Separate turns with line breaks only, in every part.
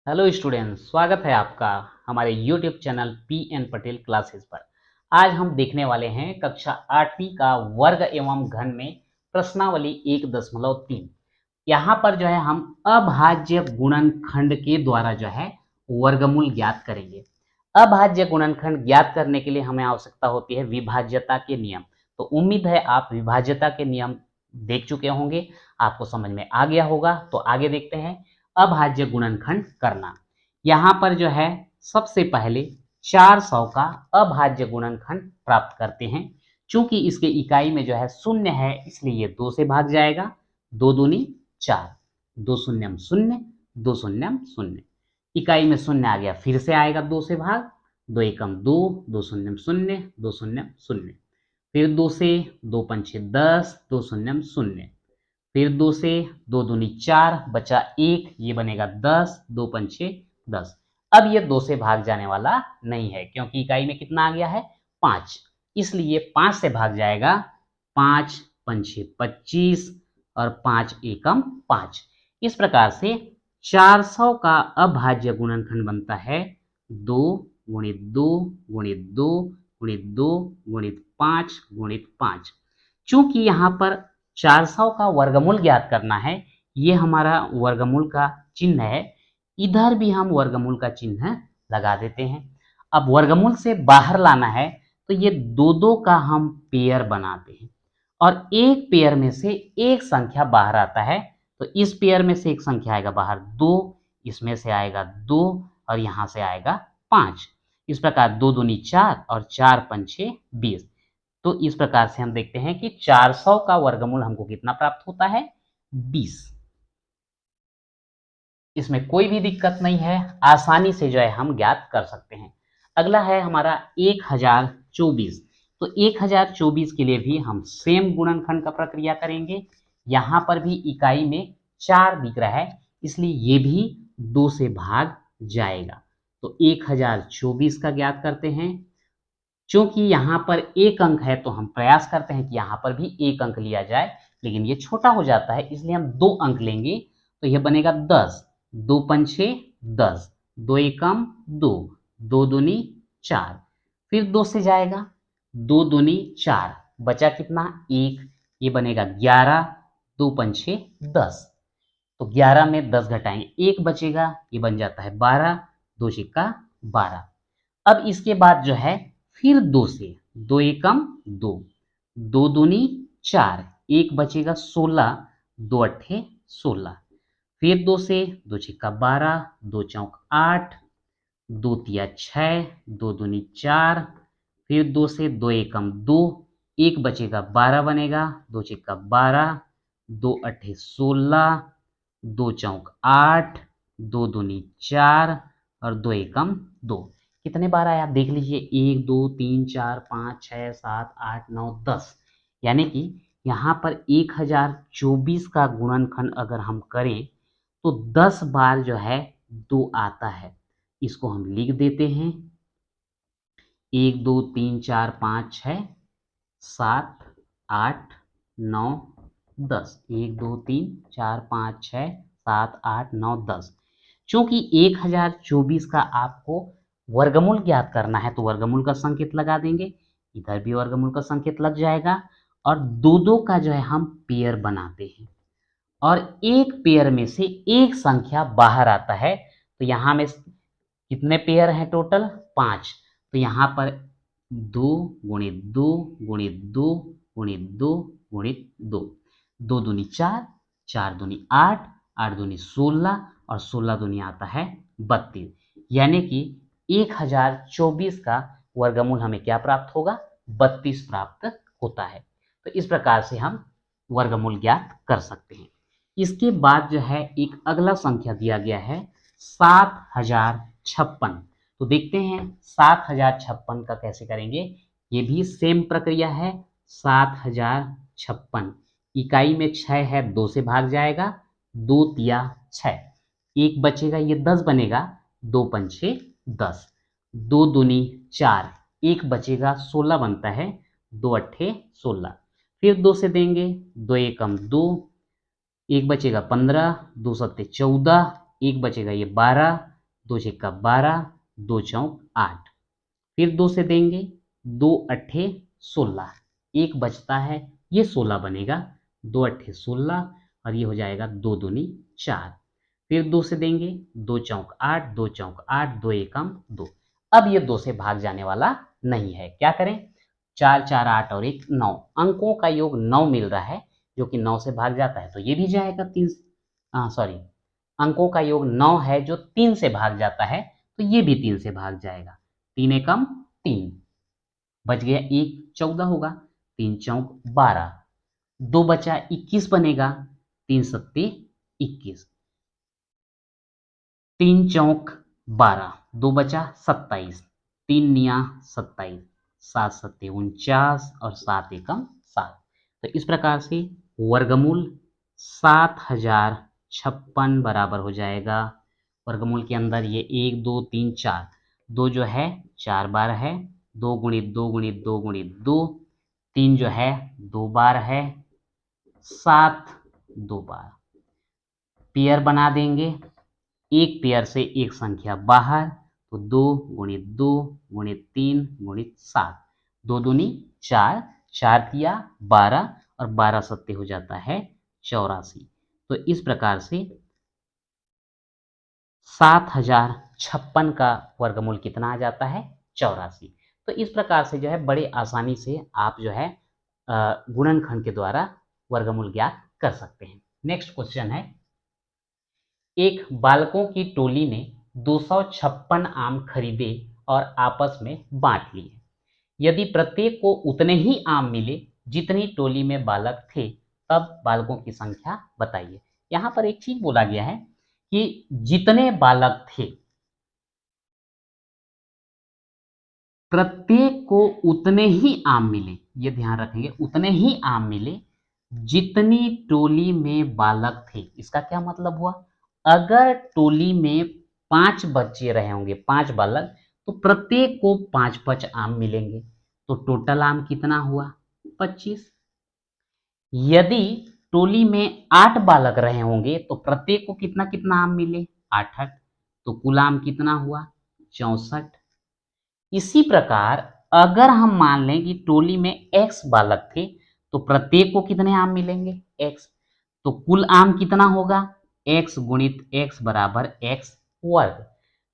Hello students, स्वागत है आपका हमारे YouTube channel P N Patel classes पर। आज हम देखने वाले हैं कक्षा 8वीं का वर्ग एवं घन में प्रश्नावली 1.3। यहाँ पर जो है हम अभाज्य गुणनखंड के द्वारा जो है वर्गमूल ज्ञात करेंगे। अभाज्य गुणनखंड ज्ञात करने के लिए हमें आवश्यकता होती है विभाज्यता के नियम। तो उम्मीद है आप विभाज्यता के नियम देख चुके होंगे, आपको समझ में आ गया होगा। तो आगे देखते हैं अभाज्य गुणनखंड करना। यहाँ पर जो है सबसे पहले 400 का अभाज्य गुणनखंड प्राप्त करते हैं। चूंकि इसके इकाई में जो है शून्य है, इसलिए ये 2 से भाग जाएगा। 2 दूनी 4, 2 शून्यम शून्य, 2 शून्यम शून्य। इकाई में शून्य आ गया, फिर से आएगा 2 से भाग। 2 एकम 2, 2 शून्यम शून्य, 2 शून्यम शून्य। फिर 2 से 2 पंचे 10, 2 शून्यम शून्य। फिर 2 से 2 दूनी 4, बचा 1, ये बनेगा 10, 2 पंचे 10। अब ये 2 से भाग जाने वाला नहीं है, क्योंकि इकाई में कितना आ गया है 5, इसलिए 5 से भाग जाएगा। 5 पंचे 25 और 5 एकम 5। इस प्रकार से 400 का अभाज्य गुणनखंड बनता है 2 गुणित 2 गुणित 2 गुणित 2 गुणित 5 गुणित 5। चूंकि यहाँ पर 400 का वर्गमूल ज्ञात करना है, ये हमारा वर्गमूल का चिन्ह है। इधर भी हम वर्गमूल का चिन्ह लगा देते हैं। अब वर्गमूल से बाहर लाना है, तो ये दो दो का हम पेयर बनाते हैं और एक पेयर में से एक संख्या बाहर आता है। तो इस पेयर में से एक संख्या आएगा बाहर 2, इसमें से आएगा 2 और यहाँ से आएगा 5। इस प्रकार 2 दूनी 4 और 4 पंचे 20। तो इस प्रकार से हम देखते हैं कि 400 का वर्गमूल हमको कितना प्राप्त होता है 20। इसमें कोई भी दिक्कत नहीं है, आसानी से जो है हम ज्ञात कर सकते हैं। अगला है हमारा 1024। तो 1024 के लिए भी हम सेम गुणनखंड का प्रक्रिया करेंगे। यहाँ पर भी इकाई में 4 दिख रहा है, इसलिए ये भी 2 से भाग जाएगा। तो 1024 का ज्ञात करते हैं। चूंकि यहाँ पर एक अंक है, तो हम प्रयास करते हैं कि यहाँ पर भी एक अंक लिया जाए, लेकिन ये छोटा हो जाता है, इसलिए हम 2 अंक लेंगे। तो यह बनेगा 10, 2 पंचे 10, 2 एकम 2, 2 दूनी 4। फिर 2 से जाएगा, 2 दूनी 4, बचा कितना 1, ये बनेगा 11, 2 पंचे 10। तो 11 में 10 घटाएंगे, 1 बचेगा, ये बन जाता है 12, 2 छिक्का 12। अब इसके बाद जो है फिर 2 से 2 एकम 2, 2 दूनी 4, 1 बचेगा 16, 2 अट्ठे 16। फिर 2 से 2 छिक्का 12, 2 चौक 8, 2 तिया 6, 2 दूनी 4। फिर 2 से 2 एकम 2, 1 बचेगा 12 बनेगा, 2 छिक्का 12, 2 अट्ठे 16, 2 चौक 8, 2 दूनी 4 और 2 एकम 2। कितने बार आया आप देख लीजिए, 1 2 3 4 5 6 7 8 9 10। यानी कि यहाँ पर 1024 का गुणनखंड अगर हम करें तो 10 बार जो है 2 आता है। इसको हम लिख देते हैं 1 2 3 4 5 6 7 8 9 10। 1 2 3 4 5 6 7 8 9 10। चूंकि 1024 का आपको वर्गमूल ज्ञात करना है, तो वर्गमूल का संकेत लगा देंगे। इधर भी वर्गमूल का संकेत लग जाएगा और दो दो का जो है हम पेयर बनाते हैं और एक पेयर में से एक संख्या बाहर आता है। तो यहाँ में कितने पेयर हैं टोटल 5। तो यहाँ पर 2 गुणित 2 गुणित 2 गुणित 2 गुणित 2, 2 दूनी 4, 4 दूनी 8, 8 दूनी 16 और 16 दूनी आता है 32। यानी कि 1024 का वर्गमूल हमें क्या प्राप्त होगा 32 प्राप्त होता है। तो इस प्रकार से हम वर्गमूल ज्ञात कर सकते हैं। इसके बाद जो है एक अगला संख्या दिया गया है 7056। तो देखते हैं 7056 का कैसे करेंगे। ये भी सेम प्रक्रिया है। 7056 इकाई में 6 है, 2 से भाग जाएगा, 2 तिया 6, 1 बचेगा, ये 10 बनेगा, 2 पंचे 10, 2 दूनी 4, 1 बचेगा 16 बनता है, 2 अट्ठे 16। फिर 2 से देंगे, 2 एकम 2, 1 बचेगा 15, 2 सत्ते 14, 1 बचेगा ये 12, 2 छक्का 12, 2 चौक 8, फिर 2 से देंगे, 2 अट्ठे 16, एक बचता है, ये 16 बनेगा, 2 अट्ठे 16 और ये हो जाएगा 2 दूनी 4, फिर 2 से देंगे, 2 चौक 8, 2 चौक 8, 2 एकम 2। अब ये 2 से भाग जाने वाला नहीं है, क्या करें, 4 4 8 और 1 9, अंकों का योग 9 मिल रहा है जो कि 9 से भाग जाता है, तो ये भी जाएगा 3, सॉरी, अंकों का योग 9 है जो 3 से भाग जाता है, तो ये भी 3 से भाग जाएगा, 3 एकम 3, बच गया 1 14 होगा, 3 चौक 12, 2 बचा 21 बनेगा, 3 सत्ते 21, 3 चौक 12, 2 बचा 27, 3 निया 27, 7 सत्ते 49 और 7 एकम 7। तो इस प्रकार से वर्गमूल 7056 बराबर हो जाएगा, वर्गमूल के अंदर ये 1 2 3 4, 2 जो है 4 बार है, 2 गुणित 2 गुणित 2 गुणित 2, 3 जो है 2 बार है, 7 2 बार, पेयर बना देंगे, एक पेयर से एक संख्या बाहर, तो 2 गुणित 2 गुणित 3 गुणित 7, 2 दूनी 4, 4 तिया 12 और 12 सत्ते हो जाता है 84। तो इस प्रकार से 7056 का वर्गमूल कितना आ जाता है, 84। तो इस प्रकार से जो है बड़े आसानी से आप जो है गुणनखंड के द्वारा वर्गमूल ज्ञात कर सकते हैं। नेक्स्ट क्वेश्चन है, एक बालकों की टोली ने 256 आम खरीदे और आपस में बांट लिए। यदि प्रत्येक को उतने ही आम मिले जितनी टोली में बालक थे, तब बालकों की संख्या बताइए। यहाँ पर एक चीज बोला गया है कि जितने बालक थे, प्रत्येक को उतने ही आम मिले, ये ध्यान रखेंगे, उतने ही आम मिले जितनी टोली में बालक थे। इसका क्या मतलब हुआ, अगर टोली में 5 बच्चे रहे होंगे, 5 बालक, तो प्रत्येक को 5 आम मिलेंगे, तो टोटल आम कितना हुआ, 25। यदि टोली में 8 बालक रहे होंगे तो प्रत्येक को कितना कितना आम मिले, 8 8, तो कुल आम कितना हुआ, 64। इसी प्रकार अगर हम मान लें कि टोली में x बालक थे तो प्रत्येक को कितने आम मिलेंगे, x, तो कुल आम कितना होगा, x गुणित x बराबर x वर्ग।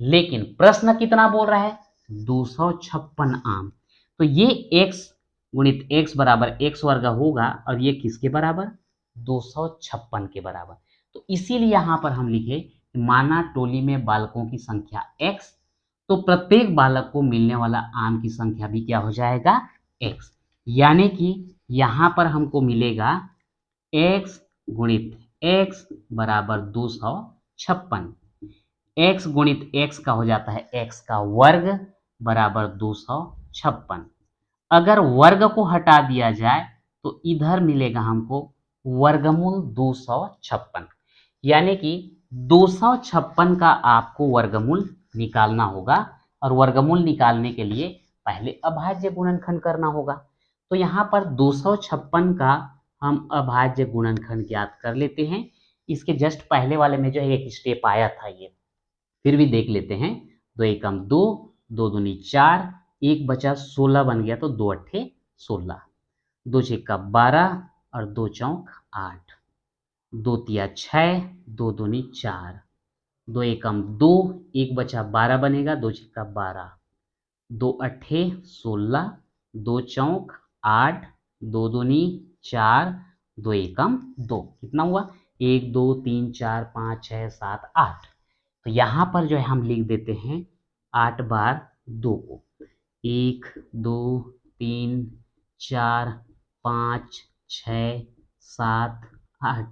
लेकिन प्रश्न कितना बोल रहा है, 256 आम, तो ये x गुणित x बराबर x वर्ग होगा और ये किसके बराबर, 256 के बराबर। तो इसीलिए यहां पर हम लिखे, माना टोली में बालकों की संख्या x, तो प्रत्येक बालक को मिलने वाला आम की संख्या भी क्या हो जाएगा, x, यानी कि यहां पर हमको मिलेगा x गुणित x बराबर 256, x गुणित x का हो जाता है x का वर्ग बराबर 256। अगर वर्ग को हटा दिया जाए तो इधर मिलेगा हमको वर्गमूल 256, यानी कि 256 का आपको वर्गमूल निकालना होगा, और वर्गमूल निकालने के लिए पहले अभाज्य गुणनखंड करना होगा। तो यहाँ पर 256 का हम अभाज्य गुणनखंड ज्ञात कर लेते हैं। इसके जस्ट पहले वाले में जो है एक स्टेप आया था, ये फिर भी देख लेते हैं। 2 एकम 2, 2 दूनी 4, एक बचा 16 बन गया, तो 2 अट्ठे 16, 2 छक्का 12 और 2 चौक 8, 2 तिया 6, 2 दूनी 4, 2 एकम 2, एक बचा 12 बनेगा, 2 छक्का 12, 2 अट्ठे 16, 2 चौक 8, 2 दूनी 4, 2 एकम 2, कितना हुआ, 1 2 3 4 5 6 7 8। तो यहाँ पर जो है हम लिख देते हैं 8 बार 2 को, 1 2 3 4 5 6 7 8।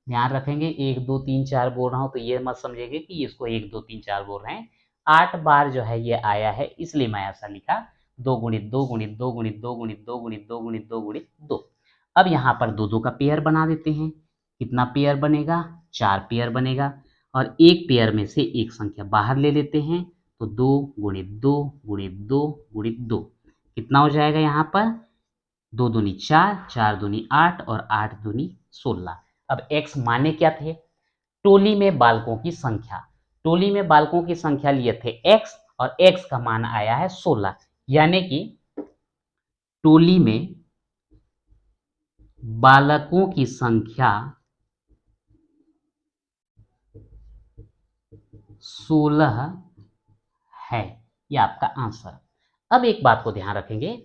ध्यान रखेंगे 1 2 3 4 बोल रहा हूँ तो ये मत समझेंगे कि इसको 1 2 3 4 बोल रहे हैं, 8 बार जो है ये आया है, इसलिए मैं ऐसा लिखा, 2 गुणित 2 गुणित 2 गुणित 2 गुणित 2 गुणित 2 गुणित 2 गुणित 2। अब यहाँ पर 2 2 का पेयर बना देते हैं, कितना पेयर बनेगा, 4 पेयर बनेगा, और एक पेयर में से एक संख्या बाहर ले लेते हैं, तो 2 गुणित 2 गुणित 2 गुणित 2, कितना हो जाएगा यहाँ पर, 2 दूनी 4, 4 दूनी 8 और 8 दूनी 16। अब x माने क्या थे, टोली में बालकों की संख्या, टोली में बालकों की संख्या लिए थे x और x का मान आया है 16, यानी कि टोली में बालकों की संख्या 16 है। यह आपका आंसर। अब एक बात को ध्यान रखेंगे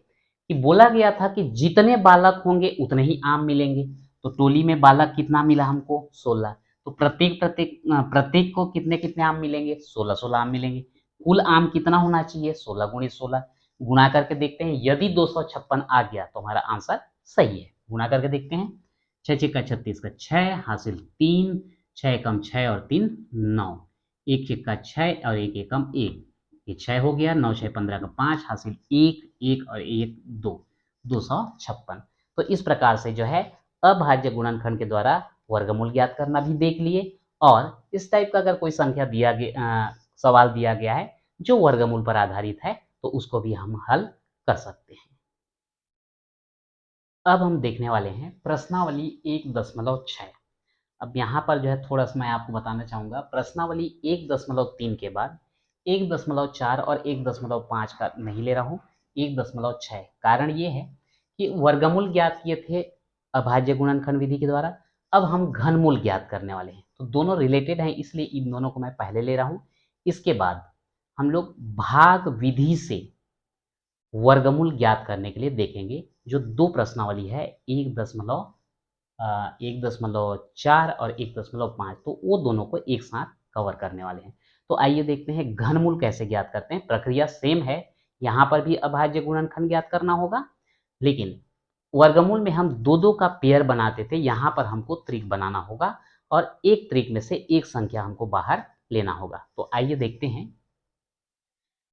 कि बोला गया था कि जितने बालक होंगे उतने ही आम मिलेंगे, तो टोली में बालक कितना मिला हमको 16, तो प्रत्येक को कितने कितने आम मिलेंगे 16 16 आम मिलेंगे। कुल आम कितना होना चाहिए 16 गुणित 16, गुणा करके देखते हैं। यदि 256 आ गया तो हमारा आंसर सही है। गुणा करके देखते हैं। 6 6 का 36 का 6 हासिल 3, 6 कम 6 और 3 9, 1 6 का 6 और 1 एकम 1, ये 6 हो गया। 9 6 15 का 5 हासिल 1 1 और 1 2, 256। तो इस प्रकार से जो है अभाज्य गुणनखंड के द्वारा वर्गमूल ज्ञात करना भी देख लिए, और इस टाइप का अगर कोई संख्या दिया गया सवाल दिया गया है जो वर्गमूल पर आधारित है तो उसको भी हम हल कर सकते हैं। अब हम देखने वाले हैं प्रश्नावली 1.6। अब यहाँ पर जो है थोड़ा सा मैं आपको बताना चाहूँगा, प्रश्नावली 1.3 के बाद 1.4 और 1.5 का नहीं ले रहा हूँ, 1.6। कारण ये है कि वर्गमूल ज्ञात किए थे अभाज्य गुणनखंड विधि के द्वारा, अब हम घनमूल ज्ञात करने वाले हैं, तो दोनों रिलेटेड हैं, इसलिए इन दोनों को मैं पहले ले रहा हूँ। इसके बाद हम लोग भाग विधि से वर्गमूल ज्ञात करने के लिए देखेंगे। जो दो प्रश्नावली है 1.4 और 1.5, तो वो दोनों को एक साथ कवर करने वाले हैं। तो आइए देखते हैं घनमूल कैसे ज्ञात करते हैं। प्रक्रिया सेम है, यहाँ पर भी अभाज्य गुणनखंड ज्ञात करना होगा, लेकिन वर्गमूल में हम दो दो का पेयर बनाते थे, यहाँ पर हमको त्रिक बनाना होगा और एक त्रिक में से एक संख्या हमको बाहर लेना होगा। तो आइए देखते हैं।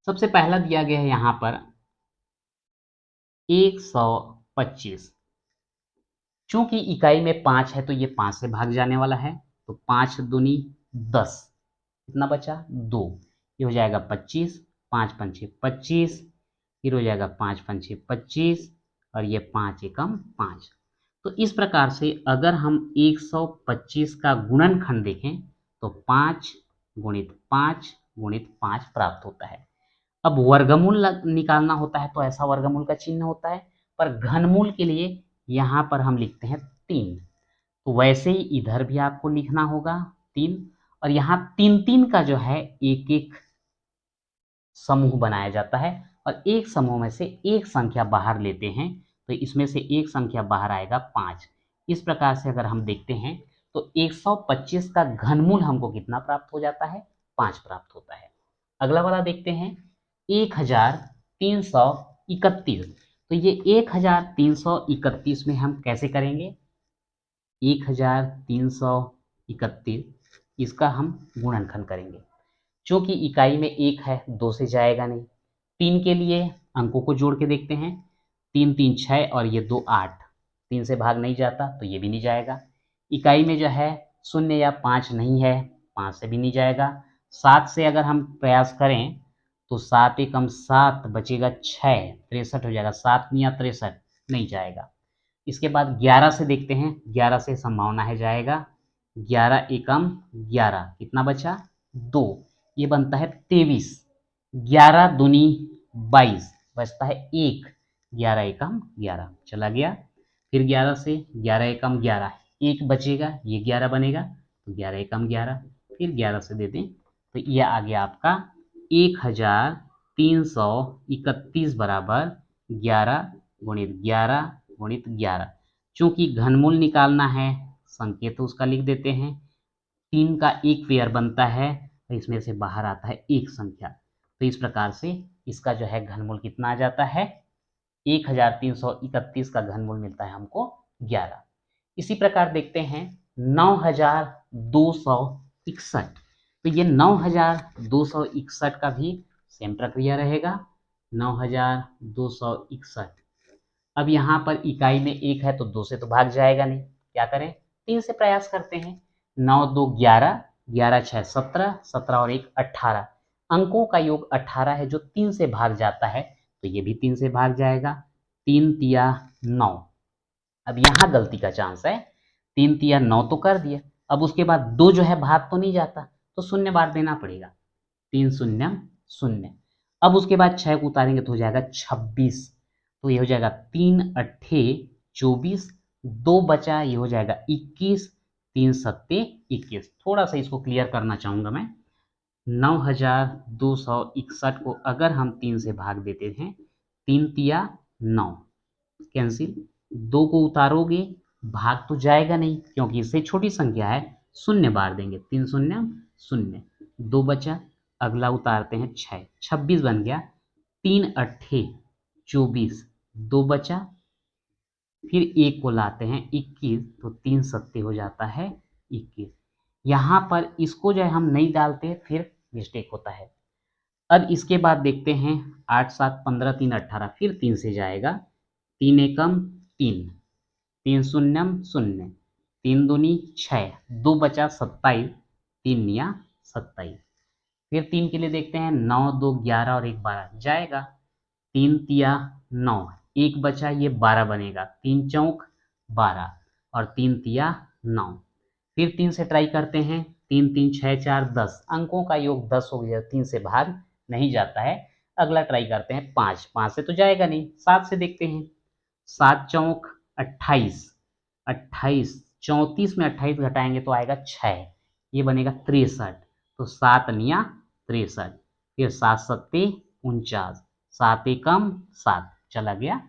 सबसे पहला दिया गया है यहाँ पर 125। चूंकि इकाई में 5 है तो ये 5 से भाग जाने वाला है, तो 5 दूनी 10, कितना बचा 2, ये हो जाएगा 25, 5 पंचे 25, फिर हो जाएगा 5 पंचे 25 और ये 5 एकम 5। तो इस प्रकार से अगर हम 125 का गुणनखंड देखें तो 5 गुणित 5 गुणित 5 प्राप्त होता है। अब वर्गमूल निकालना होता है तो ऐसा वर्गमूल का चिन्ह होता है, पर घनमूल के लिए यहाँ पर हम लिखते हैं 3, तो वैसे ही इधर भी आपको लिखना होगा 3, और यहाँ 3 3 का जो है एक एक समूह बनाया जाता है और एक समूह में से एक संख्या बाहर लेते हैं, तो इसमें से एक संख्या बाहर आएगा 5। इस प्रकार से अगर हम देखते हैं तो 125 का घनमूल हमको कितना प्राप्त हो जाता है 5 प्राप्त होता है। अगला वाला देखते हैं 1331। तो ये 1331 में हम कैसे करेंगे, 1331 इसका हम गुणनखंड करेंगे। चूंकि इकाई में 1 है 2 से जाएगा नहीं। 3 के लिए अंकों को जोड़ के देखते हैं, 3 3 6 और ये 2 8, 3 से भाग नहीं जाता तो ये भी नहीं जाएगा। इकाई में जो है 0 या 5 नहीं है, 5 से भी नहीं जाएगा। 7 से अगर हम प्रयास करें तो 7 एकम 7 बचेगा 6, 63 हो जाएगा, 7 या 63 नहीं जाएगा। इसके बाद 11 से देखते हैं, 11 से संभावना है जाएगा, 11 एकम 11 कितना बचा 2, ये बनता है 23, 11 दूनी 22 बचता है 1, 11 एकम 11 चला गया। फिर 11 से 11 एकम 11 1 बचेगा, ये 11 बनेगा, तो 11 एकम 11, फिर 11 से दे दें तो ये आ गया आपका 1331 बराबर 11 गुणित 11 गुणित 11। चूंकि घनमूल निकालना है संकेत उसका लिख देते हैं, 3 का एक पेयर बनता है तो इसमें से बाहर आता है एक संख्या, तो इस प्रकार से इसका जो है घनमूल कितना आ जाता है 1331 का घनमूल मिलता है हमको 11। इसी प्रकार देखते हैं 9261। तो ये 9261 का भी सेम प्रक्रिया रहेगा, 9261। अब यहाँ पर इकाई में 1 है तो 2 से तो भाग जाएगा नहीं, क्या करें 3 से प्रयास करते हैं। 9 2 11, 11 6 17, 17 और 1 18, अंकों का योग 18 है जो 3 से भाग जाता है, तो ये भी 3 से भाग जाएगा, 3 तिया 9। अब यहाँ गलती का चांस है, 3 तिया 9 तो कर दिया, अब उसके बाद 2 जो है भाग तो नहीं जाता, तो शून्य बार देना पड़ेगा, 3 शून्य शून्य। अब उसके बाद 6 को उतारेंगे तो हो जाएगा 26, तो ये हो जाएगा 3 अट्ठे 24, 2 बचा, ये हो जाएगा 21, 3 सत्ते 21। थोड़ा सा इसको क्लियर करना चाहूँगा मैं। 9261 को अगर हम 3 से भाग देते हैं, 3 तिया 9, कैंसिल, 2 को उतारोगे भाग तो जाएगा नहीं क्योंकि इससे छोटी संख्या है, शून्य बार देंगे, 3 शून्य शून्य, 2 बचा, अगला उतारते हैं 6, 26 बन गया, 3 अट्ठे 24, 2 बचा, फिर 1 को लाते हैं 21, तो 3 सत्ते हो जाता है 21। यहाँ पर इसको जो है हम नहीं डालते, फिर मिस्टेक होता है। अब इसके बाद देखते हैं 8 7 15 3 18, फिर 3 से जाएगा, 3 एकम 3, 3 शून्यम शून्य, 3 दूनी 6, 2 बचा 27, 3 निया 27। फिर 3 के लिए देखते हैं, 9 2 11 और 1 12 जाएगा, 3 तिया 9, 1 बचा, ये 12 बनेगा, 3 चौक 12 और 3 तिया 9। फिर 3 से ट्राई करते हैं, 3 3 6 4 10, अंकों का योग 10 हो गया, 3 से भाग नहीं जाता है। अगला ट्राई करते हैं 5, 5 से तो जाएगा नहीं, 7 से देखते हैं, 7 चौक 28, 28 34 में 28 घटाएंगे तो आएगा 6, ये बनेगा 63, तो 7 निया 63, फिर 7 सत्ते 49, 7 एकम 7 चला गया।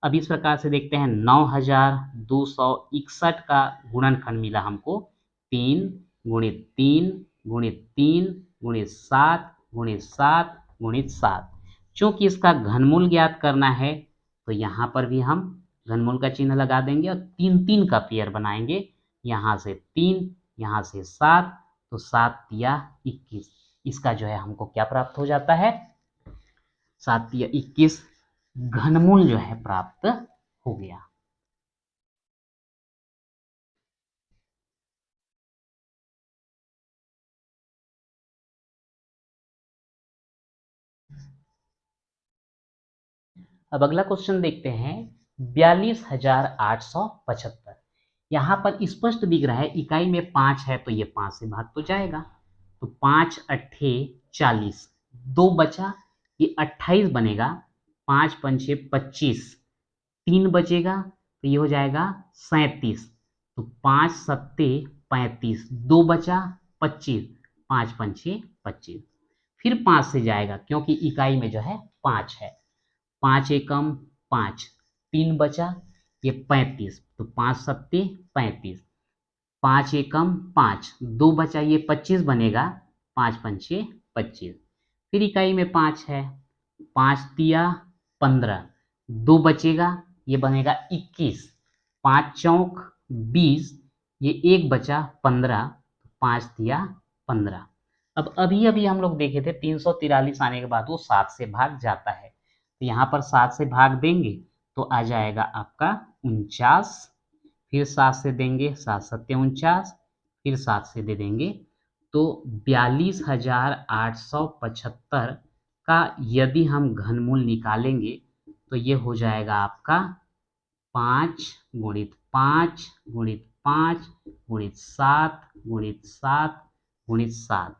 अब इस प्रकार से देखते हैं, 9261 का गुणनखंड मिला हमको 3 गुणित 3 गुणित 3 गुणित 7 गुणित 7 गुणित 7। चूंकि इसका घनमूल ज्ञात करना है तो यहाँ पर भी हम घनमूल का चिन्ह लगा देंगे और 3 3 का पेयर बनाएंगे, यहाँ से 3 यहाँ से 7, तो 7 तिया 21। इसका जो है हमको क्या प्राप्त हो जाता है, 7 तिया 21 घनमूल जो है प्राप्त हो गया। अब अगला क्वेश्चन देखते हैं, 42,875। यहाँ पर स्पष्ट दिख रहा है इकाई में 5 है तो ये 5 से भाग तो जाएगा, तो 5 अट्ठे 40, 2 बचा, ये 28 बनेगा, 5 पंचे 25, 3 बचेगा तो ये हो जाएगा 37, तो 5 सत्ते 35, 2 बचा 25, 5 पंचे 25। फिर 5 से जाएगा क्योंकि इकाई में जो है 5 है, 5 एकम 5, 3 बचा, ये 35, तो 5 सत्ते 35, 5 एकम 5, 2 बचा, ये 25 बनेगा, 5 पंचे 25। फिर इकाई में 5 है, 5 तिया 15, 2 बचेगा, ये बनेगा 21, 5 चौक 20, ये 1 बचा 15, 5 तिया 15। अब अभी अभी हम लोग देखे थे 343 आने के बाद वो 7 से भाग जाता है, तो यहाँ पर 7 से भाग देंगे तो आ जाएगा आपका 49, फिर 7 से देंगे, 7 सत्ते 49, फिर 7 से दे देंगे, तो 42,875 का यदि हम घनमूल निकालेंगे तो ये हो जाएगा आपका 5 गुणित 5 गुणित 5 गुणित 7 गुणित 7 गुणित 7,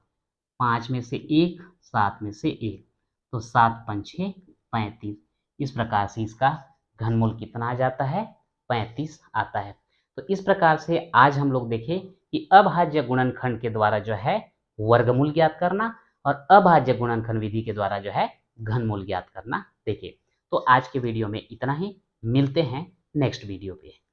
5 में से 1 7 में से 1, तो 7 पंचे 35। इस प्रकार से इसका घनमूल कितना आ जाता है, 35 आता है। तो इस प्रकार से आज हम लोग देखें कि अभाज्य गुणनखंड के द्वारा जो है वर्गमूल ज्ञात करना और अभाज्य गुणनखंड विधि के द्वारा जो है घनमूल ज्ञात करना देखें। तो आज के वीडियो में इतना ही, मिलते हैं नेक्स्ट वीडियो पे।